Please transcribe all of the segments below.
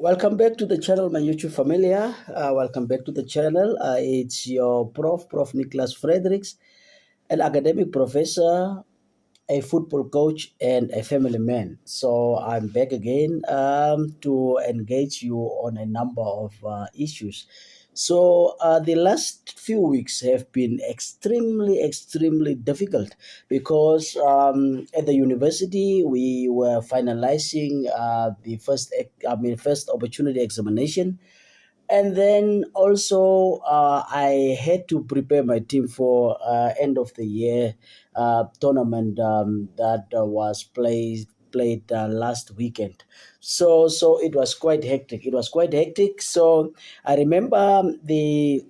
Welcome back to the channel, my YouTube familiar. Welcome back to the channel. It's your Prof. Nicholas Fredericks, an academic professor, a football coach, and a family man. So I'm back again to engage you on a number of issues. So the last few weeks have been extremely difficult because at the university we were finalizing the first opportunity examination, and then also I had to prepare my team for end of the year tournament that was played last weekend. So it was quite hectic. So I remember the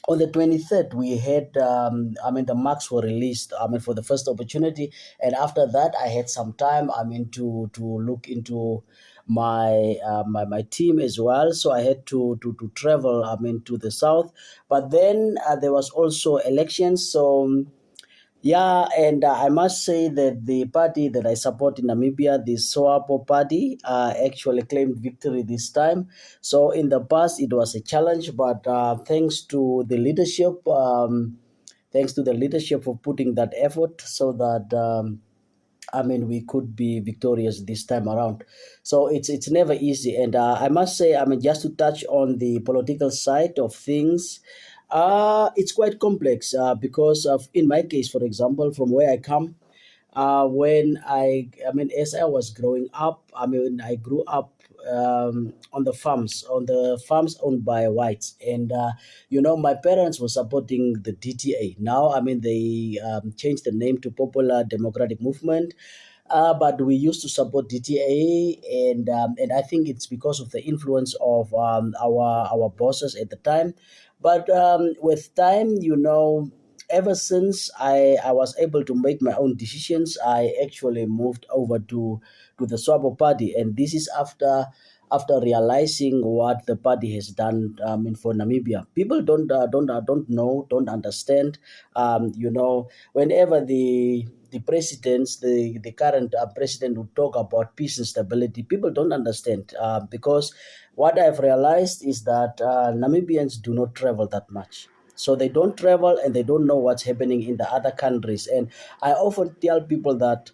on the 23rd we had the marks were released for the first opportunity, and after that I had some time to look into my team as well. So I had to travel to the south, but then there was also elections. So yeah, and I must say that the party that I support in Namibia, the SWAPO party, actually claimed victory this time. So in the past, it was a challenge, but thanks to the leadership for putting that effort, so that we could be victorious this time around. So it's never easy, and I must say, just to touch on the political side of things, it's quite complex because of, in my case, for example, from where I come, as I was growing up, I grew up on the farms owned by whites, and my parents were supporting the DTA. Now, they changed the name to Popular Democratic Movement, but we used to support DTA, and I think it's because of the influence of our bosses at the time. But with time, ever since I was able to make my own decisions, I actually moved over to the Swabo Party, and this is after realizing what the party has done for Namibia. People don't know, don't understand. Whenever the presidents, the current president would talk about peace and stability, people don't understand because what I've realized is that Namibians do not travel that much. So they don't travel and they don't know what's happening in the other countries. And I often tell people that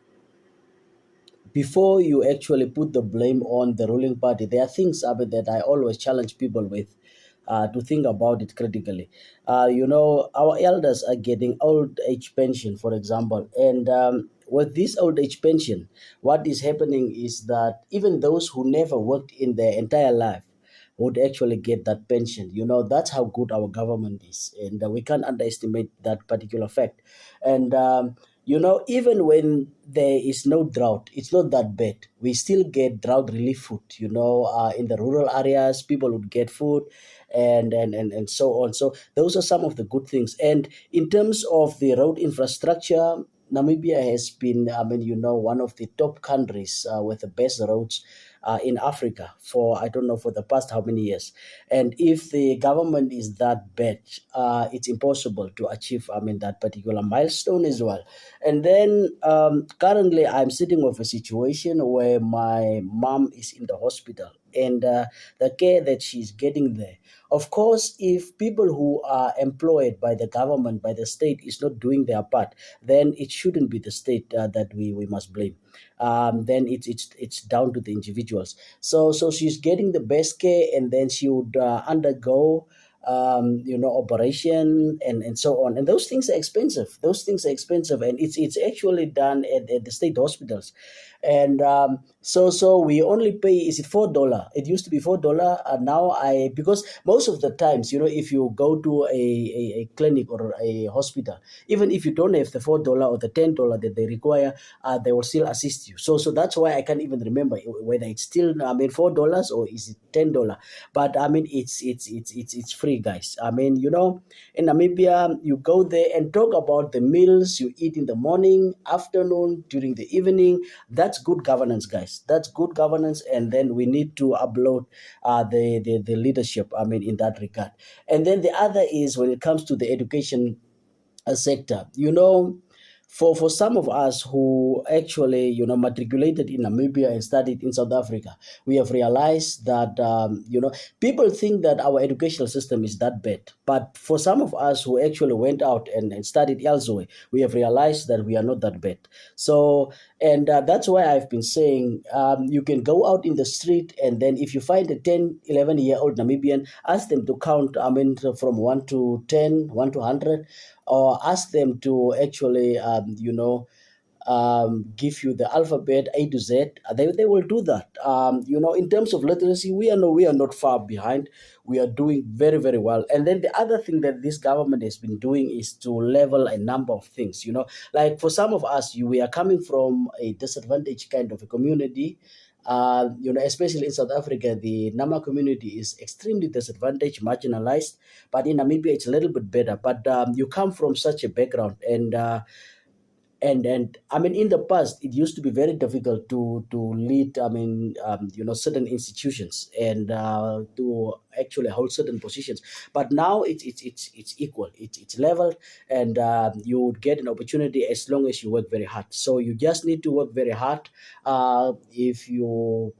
before you actually put the blame on the ruling party, there are things that I always challenge people with to think about it critically. Our elders are getting old age pension, for example, and with this old age pension, what is happening is that even those who never worked in their entire life would actually get that pension. That's how good our government is, and we can't underestimate that particular fact. And even when there is no drought, it's not that bad. We still get drought relief food. In the rural areas, people would get food, and so on. So those are some of the good things. And in terms of the road infrastructure, Namibia has been, one of the top countries with the best roads in Africa for, I don't know, for the past how many years. And if the government is that bad, it's impossible to achieve, that particular milestone as well. And then currently I'm sitting with a situation where my mom is in the hospital, and the care that she's getting there. Of course, if people who are employed by the government, by the state, is not doing their part, then it shouldn't be the state that we must blame. Then it's down to the individuals. So she's getting the best care, and then she would undergo operation and so on. And those things are expensive. And it's actually done at the state hospitals. And so we only pay, is it $4? It used to be $4. Now because most of the times, if you go to a clinic or a hospital, even if you don't have the $4 or the $10 that they require, they will still assist you. So that's why I can't even remember whether it's still $4 or is it $10. But it's free, guys. In Namibia, you go there and talk about the meals you eat in the morning, afternoon, during the evening. That's good governance, guys. That's good governance, and then we need to upload the leadership. In that regard. And then the other is when it comes to the education sector. for some of us who actually matriculated in Namibia and studied in South Africa, we have realized that people think that our educational system is that bad. But for some of us who actually went out and studied elsewhere, we have realized that we are not that bad. So, and that's why I've been saying, you can go out in the street, and then if you find a 10, 11-year-old Namibian, ask them to count, I mean, from 1 to 10, 1 to 100, or ask them to actually, give you the alphabet A to Z. They will do that. In terms of literacy, we are not far behind. We are doing very, very well. And then the other thing that this government has been doing is to level a number of things. Like for some of us, we are coming from a disadvantaged kind of a community. Especially in South Africa, the Nama community is extremely disadvantaged, marginalized. But in Namibia, it's a little bit better. But you come from such a background, and I mean, in the past it used to be very difficult to lead, I mean, certain institutions, and to actually hold certain positions. But now it's equal, it's level, and you would get an opportunity as long as you work very hard. So you just need to work very hard. If you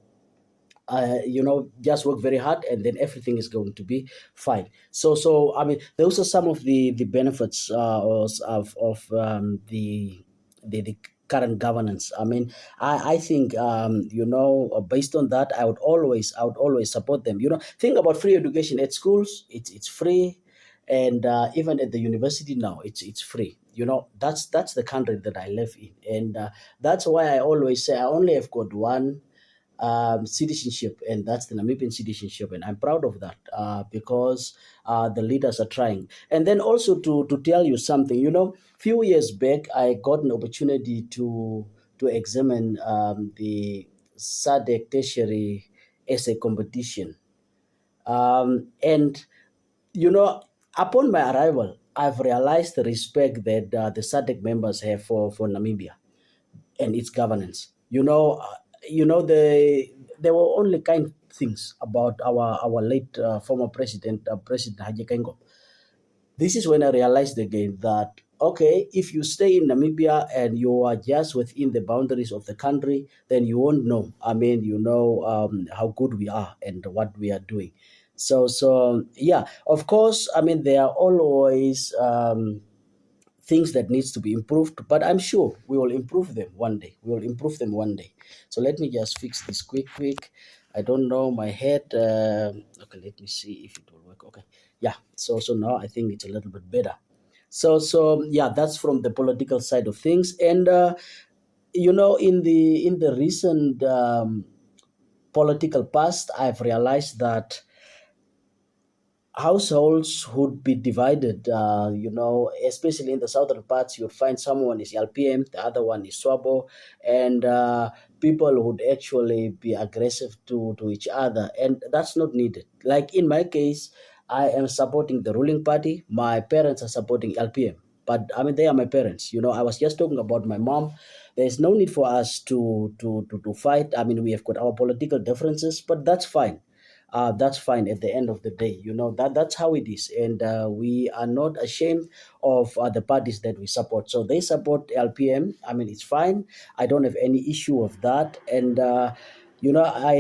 just work very hard, and then everything is going to be fine. So I mean, those are some of the benefits of the current governance. I mean, I think, based on that, I would always support them. Think about free education at schools. It's free, and even at the university now, it's free. That's the country that I live in, and that's why I always say I only have got one citizenship, and that's the Namibian citizenship, and I'm proud of that, because the leaders are trying. And then also to tell you something, few years back, I got an opportunity to examine the SADC tertiary essay competition, and you know, upon my arrival, I've realized the respect that the SADC members have for Namibia and its governance. There were only kind things about our late former president, President Haji Kengo. This is when I realized again that, okay, if you stay in Namibia and you are just within the boundaries of the country, then you won't know. I mean, how good we are and what we are doing. So yeah, of course. I mean, there are always things that needs to be improved, but I'm sure we will improve them one day. So let me just fix this quick. I don't know my head. Okay, let me see if it will work. Okay, yeah. So now I think it's a little bit better. So yeah, that's from the political side of things. And in the recent political past, I've realized that households would be divided, especially in the southern parts. You'd find someone is LPM, the other one is Swabo, and people would actually be aggressive to each other, and that's not needed. Like in my case, I am supporting the ruling party. My parents are supporting LPM, but I mean, they are my parents. I was just talking about my mom. There's no need for us to fight. I mean, we have got our political differences, but that's fine at the end of the day. That's how it is, and we are not ashamed of the parties that we support. So they support LPM. I mean, it's fine. I don't have any issue of that. And I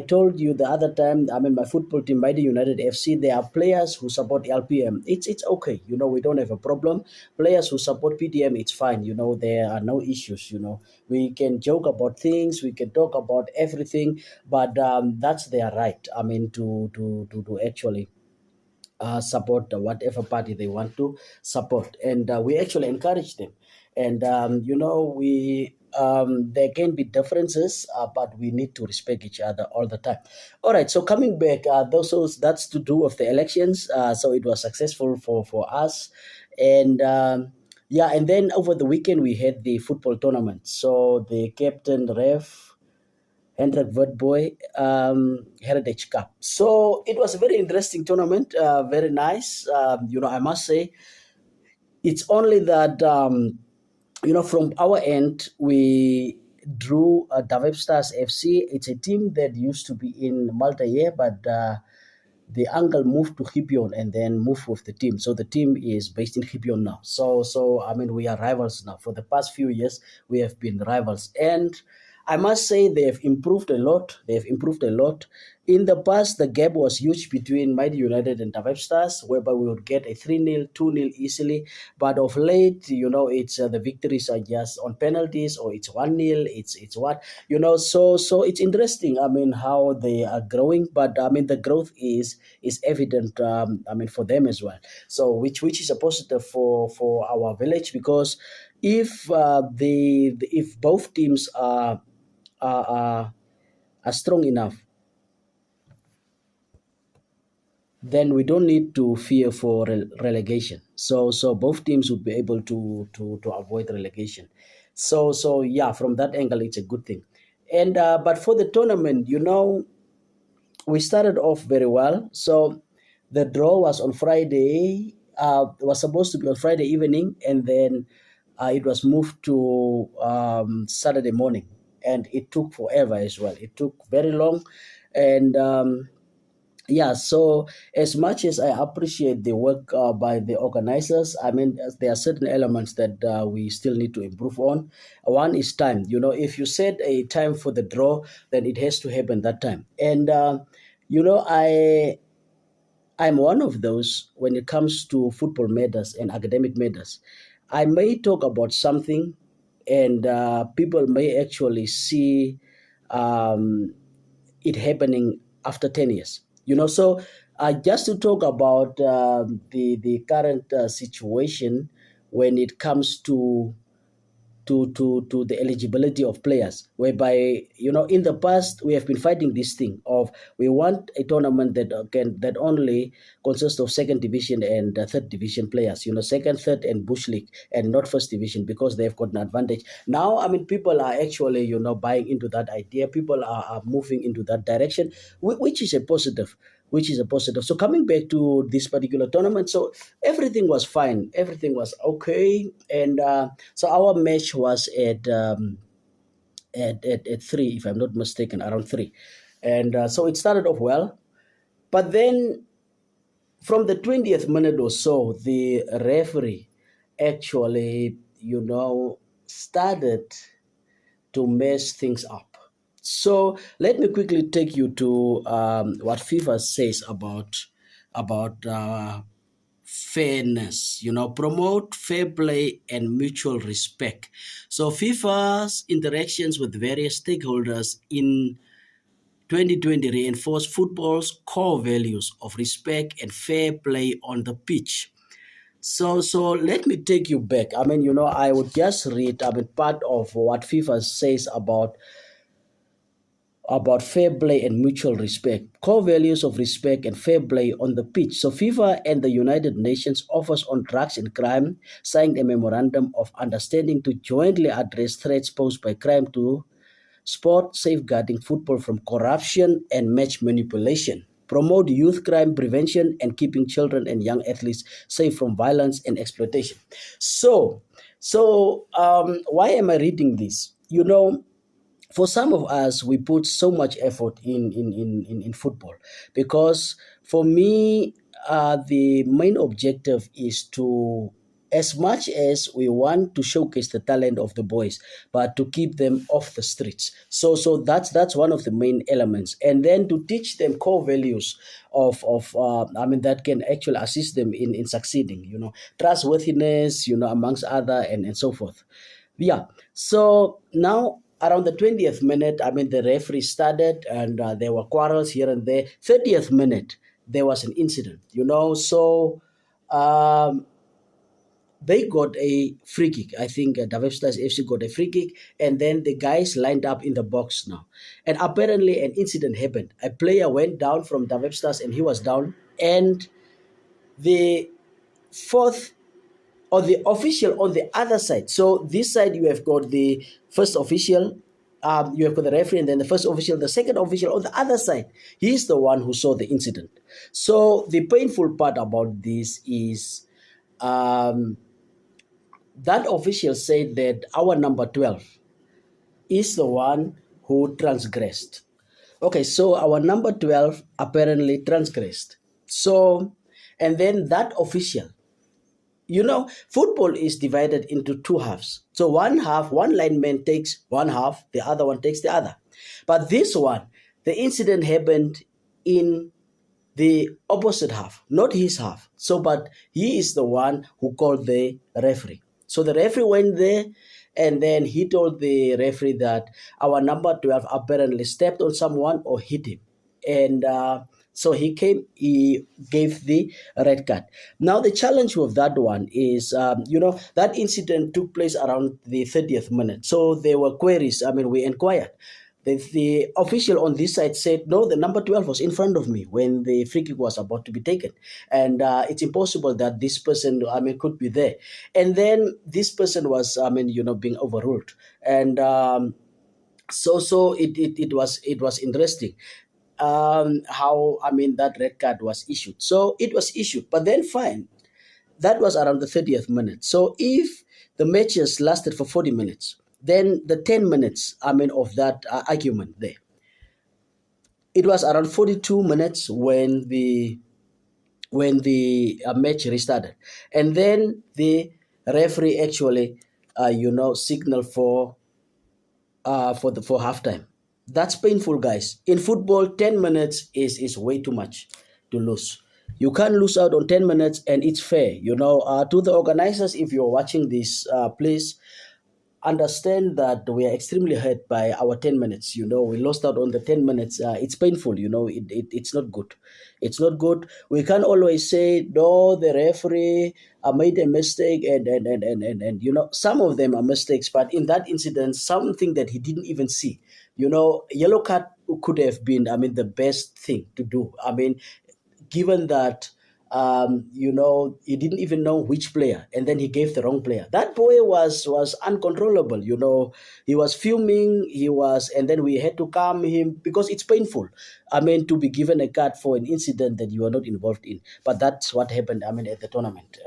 told you the other time, I mean, my football team, Mighty United FC, there are players who support LPM. It's okay. We don't have a problem. Players who support PTM, it's fine. There are no issues. We can joke about things, we can talk about everything, but that's their right. I mean, to actually support whatever party they want to support, and we actually encourage them. And we there can be differences, but we need to respect each other all the time. All right, so coming back, that's to do of the elections. So it was successful for us, and yeah, and then over the weekend we had the football tournament. So the captain ref Hendrik Witboy Heritage Cup. So it was a very interesting tournament, very nice. I must say, it's only that, from our end, we drew Davep Stars FC. It's a team that used to be in Malta here, but the uncle moved to Hipion and then moved with the team. So the team is based in Hipion now. So I mean, we are rivals now. For the past few years, we have been rivals, and I must say they have improved a lot. They have improved a lot. In the past, the gap was huge between Mighty United and Davep Stars, whereby we would get a 3-0, 2-0 easily. But of late, it's the victories are just on penalties, or it's 1-0. It's what so it's interesting. I mean, how they are growing, but I mean the growth is evident. I mean, for them as well. So which is a positive for our village, because if if both teams are, are are strong enough, then we don't need to fear for relegation. So both teams would be able to avoid relegation. So yeah, from that angle, it's a good thing. And but for the tournament, we started off very well. So the draw was on Friday. Was supposed to be on Friday evening, and then it was moved to Saturday morning, and it took forever as well. It took very long, and yeah. So as much as I appreciate the work by the organizers, I mean, there are certain elements that we still need to improve on. One is time. If you set a time for the draw, then it has to happen that time. And you know, I'm one of those when it comes to football matters and academic matters. I may talk about something, and people may actually see um, it happening after 10 years. So just to talk about the current situation when it comes to the eligibility of players, whereby in the past we have been fighting this thing of we want a tournament that only consists of second division and third division players, second, third, and bush league, and not first division, because they've got an advantage now. I mean, people are actually buying into that idea. People are moving into that direction, which is a positive. So coming back to this particular tournament, so everything was fine, everything was okay. And so our match was at 3, if I'm not mistaken, around 3. And so it started off well. But then from the 20th minute or so, the referee actually, started to mess things up. So let me quickly take you to what FIFA says about fairness. Promote fair play and mutual respect. So FIFA's interactions with various stakeholders in 2020 reinforced football's core values of respect and fair play on the pitch. So let me take you back. I mean, I would just read, I mean, part of what FIFA says about fair play and mutual respect, core values of respect and fair play on the pitch. So FIFA and the United Nations Office on Drugs and Crime signed a memorandum of understanding to jointly address threats posed by crime to sport, safeguarding football from corruption and match manipulation, promote youth crime prevention, and keeping children and young athletes safe from violence and exploitation. So why am I reading this? For some of us, we put so much effort in football, because for me, the main objective is to, as much as we want to showcase the talent of the boys, but to keep them off the streets. So that's one of the main elements, and then to teach them core values of I mean, that can actually assist them in succeeding, trustworthiness, amongst other, and so forth. Yeah. So now around the 20th minute, I mean, the referee started, and there were quarrels here and there. 30th minute, there was an incident, So um, they got a free kick. I think Davao Stars FC got a free kick, and then the guys lined up in the box now. And apparently, an incident happened. A player went down from Davao Stars, and he was down. And the fourth, or the official on the other side. So this side you have got the first official, you have got the referee, and then the first official, the second official on the other side. He's the one who saw the incident. So the painful part about this is um, that official said that our number 12 is the one who transgressed. Okay, so our number 12 apparently transgressed. So, and then that official, football is divided into two halves. So one half, one lineman takes one half, the other one takes the other. But this one, the incident happened in the opposite half, not his half. So, but he is the one who called the referee. So the referee went there and then he told the referee that our number 12 apparently stepped on someone or hit him. And so he came, he gave the red card. Now, the challenge with that one is, that incident took place around the 30th minute. So there were queries. I mean, we inquired. The official on this side said, no, the number 12 was in front of me when the free kick was about to be taken. And it's impossible that this person, I mean, could be there. And then this person was, I mean, being overruled. And it was interesting how, I mean, that red card was issued. So it was issued, but then fine. That was around the 30th minute. So if the matches lasted for 40 minutes, then the 10 minutes, I mean, of that argument there, it was around 42 minutes when the match restarted, and then the referee actually, signaled for halftime. That's painful, guys. In football, 10 minutes is way too much to lose. You can't lose out on 10 minutes, and it's fair. To the organizers, if you're watching this, please understand that we are extremely hurt by our 10 minutes. We lost out on the 10 minutes. It's painful. It's not good. It's not good. We can't always say, no, the referee made a mistake, and some of them are mistakes, but in that incident, something that he didn't even see. Yellow card could have been, I mean, the best thing to do. I mean, given that he didn't even know which player, and then he gave the wrong player. That boy was uncontrollable. He was fuming. And then we had to calm him because it's painful. I mean, to be given a card for an incident that you are not involved in. But that's what happened. I mean, at the tournament.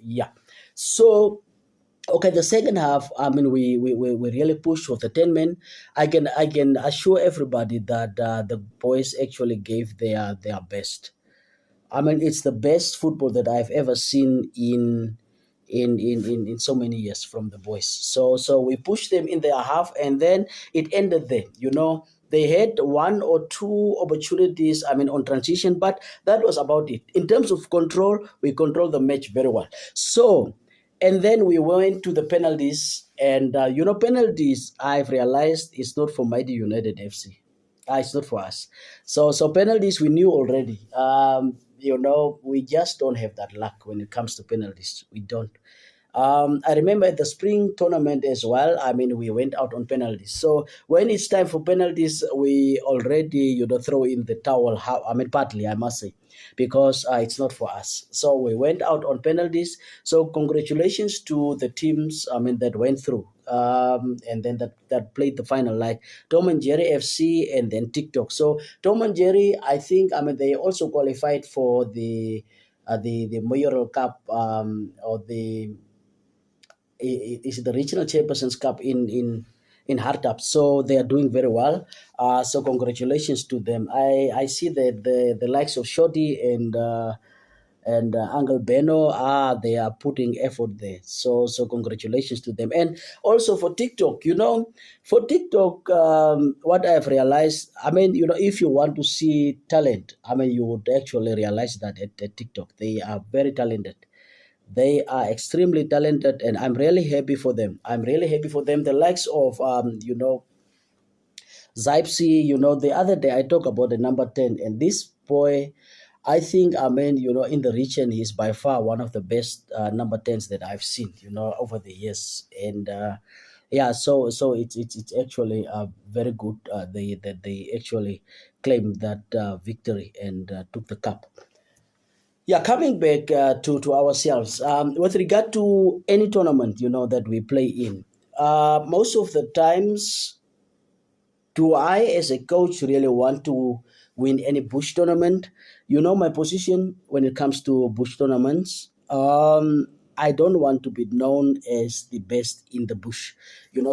Yeah. So. Okay, the second half, I mean, we really pushed for the 10 men. I can assure everybody that the boys actually gave their best. I mean, it's the best football that I've ever seen in so many years from the boys. So we pushed them in their half, and then it ended there. They had one or two opportunities, I mean, on transition, but that was about it. In terms of control, we controlled the match very well. So, and then we went to the penalties, and penalties, I've realized, is not for Mighty United FC. It's not for us. So penalties we knew already. We just don't have that luck when it comes to penalties. We don't. I remember at the spring tournament as well. I mean, we went out on penalties. So when it's time for penalties, we already, throw in the towel. I mean, partly, I must say, because it's not for us. So we went out on penalties. So congratulations to the teams, I mean, that went through. And then that played the final, like Tom and Jerry FC and then TikTok. So Tom and Jerry, I think, I mean, they also qualified for the Mayoral Cup, or is the Regional Chairpersons Cup in Hartap. So they are doing very well. So congratulations to them. I see that the likes of Shorty and Uncle Beno, they are putting effort there. So congratulations to them. And also for TikTok, for TikTok, what I've realized, I mean, if you want to see talent, I mean, you would actually realize that at TikTok, they are very talented. They are extremely talented, and I'm really happy for them. I'm really happy for them. The likes of Zipsy, the other day I talked about the number 10, and this boy, I think, I mean, in the region, he's by far one of the best number 10s that I've seen, over the years. And yeah, so it's actually very good that they actually claimed that victory and took the cup. Yeah, coming back to ourselves, with regard to any tournament, that we play in, most of the times, do I, as a coach, really want to win any bush tournament? My position when it comes to bush tournaments. I don't want to be known as the best in the bush,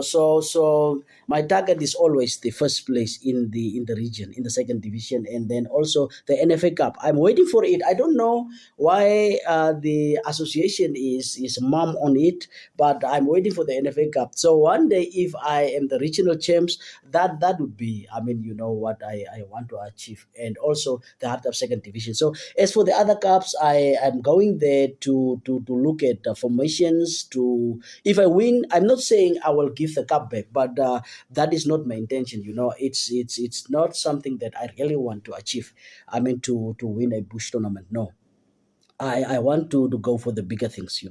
So my target is always the first place in the region, in the second division, and then also the NFA Cup. I'm waiting for it. I don't know why the association is mum on it, but I'm waiting for the NFA Cup. So one day, if I am the regional champs, that would be, what I want to achieve, and also the Heart of second division. So as for the other cups, I am going there to look at formations. To If I win, I'm not saying I will give the cup back, but that is not my intention. It's not something that I really want to achieve. I mean, to win a bush tournament. No, I want to go for the bigger things.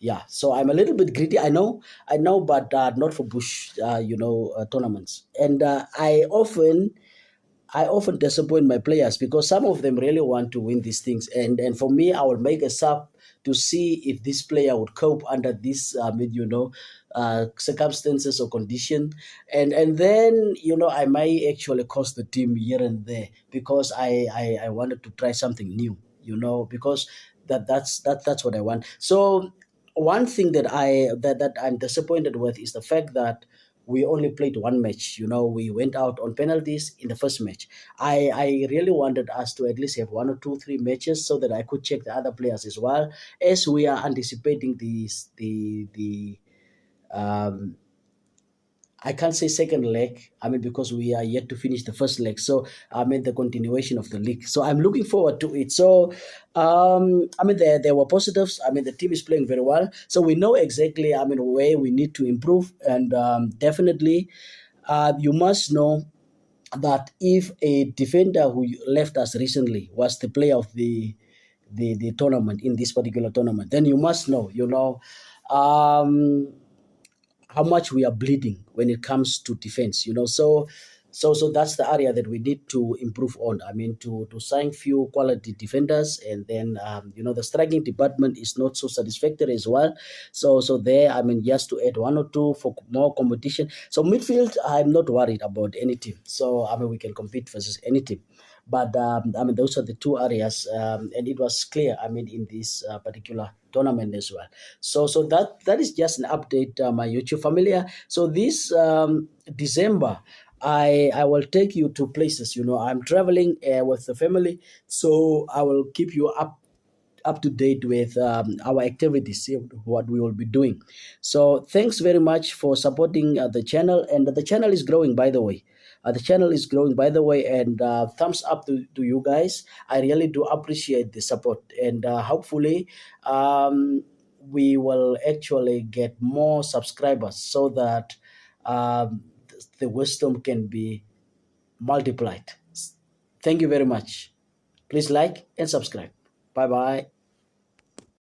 Yeah. So I'm a little bit greedy. I know, but not for bush, tournaments. And I often disappoint my players because some of them really want to win these things, and for me, I will make a sub to see if this player would cope under this, circumstances or condition, and then I might actually cost the team here and there because I wanted to try something new, because that's what I want. So one thing that I'm disappointed with is the fact that we only played one match. We went out on penalties in the first match. I really wanted us to at least have one or two, three matches so that I could check the other players as well, as we are anticipating the um, I can't say second leg. I mean, because we are yet to finish the first leg. So, I mean, the continuation of the league. So, I'm looking forward to it. So, there were positives. I mean, the team is playing very well. So, we know exactly, where we need to improve. And definitely, you must know that if a defender who left us recently was the player of the tournament in this particular tournament, then you must know, um, how much we are bleeding when it comes to defense. So that's the area that we need to improve on. I mean, to sign few quality defenders, and then the striking department is not so satisfactory as well. So there, I mean, just to add one or two for more competition. So midfield, I'm not worried about any team. So I mean, we can compete versus any team. But those are the two areas, and it was clear. I mean, in this particular tournament as well. So that is just an update, my YouTube familiar. So this December, I will take you to places. I'm traveling with the family, so I will keep you up to date with our activities, see what we will be doing. So thanks very much for supporting the channel, and the channel is growing, by the way. The channel is growing, by the way, and thumbs up to you guys. I really do appreciate the support, and hopefully, we will actually get more subscribers so that the wisdom can be multiplied. Thank you very much. Please like and subscribe. Bye bye.